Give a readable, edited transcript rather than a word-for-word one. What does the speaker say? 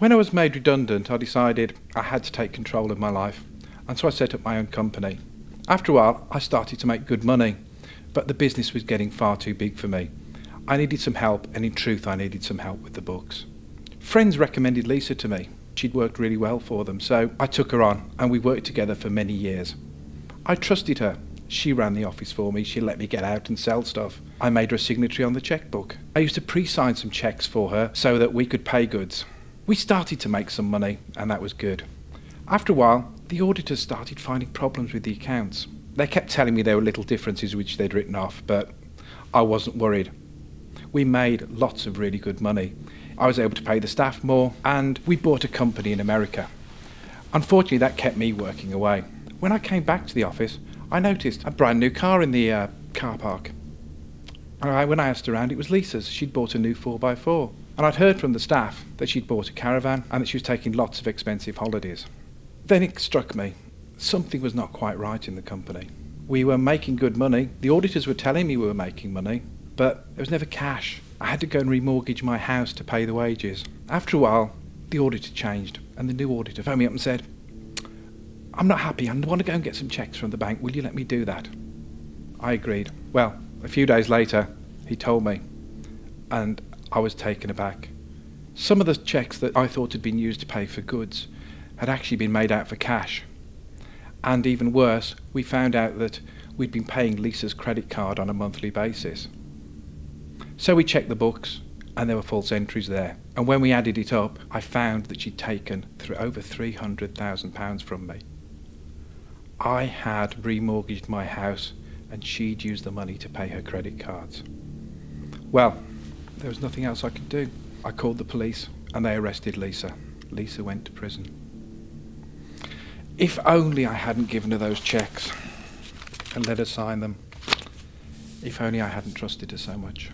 When I was made redundant, I decided I had to take control of my life, and so I set up my own company. After a while, I started to make good money, but the business was getting far too big for me. I needed some help, and in truth, I needed some help with the books. Friends recommended Lisa to me. She'd worked really well for them, so I took her on, and we worked together for many years. I trusted her. She ran the office for me. She let me get out and sell stuff. I made her a signatory on the checkbook. I used to pre-sign some checks for her so that we could pay goods. We started to make some money, and that was good. After a while, the auditors started finding problems with the accounts. They kept telling me there were little differences which they'd written off, but I wasn't worried. We made lots of really good money. I was able to pay the staff more, and we bought a company in America. Unfortunately, that kept me working away. When I came back to the office, I noticed a brand new car in the car park. When I asked around, it was Lisa's. She'd bought a new 4x4. And I'd heard from the staff that she'd bought a caravan and that she was taking lots of expensive holidays. Then it struck me, something was not quite right in the company. We were making good money. The auditors were telling me we were making money, but there was never cash. I had to go and remortgage my house to pay the wages. After a while, the auditor changed, and the new auditor phoned me up and said, "I'm not happy, I want to go and get some cheques from the bank. Will you let me do that?" I agreed. Well, a few days later, he told me, and I was taken aback. Some of the cheques that I thought had been used to pay for goods had actually been made out for cash. And even worse, we found out that we'd been paying Lisa's credit card on a monthly basis. So we checked the books, and there were false entries there. And when we added it up, I found that she'd taken over £300,000 from me. I had remortgaged my house, and she'd used the money to pay her credit cards. Well, there was nothing else I could do. I called the police, and they arrested Lisa. Lisa went to prison. If only I hadn't given her those cheques and let her sign them. If only I hadn't trusted her so much.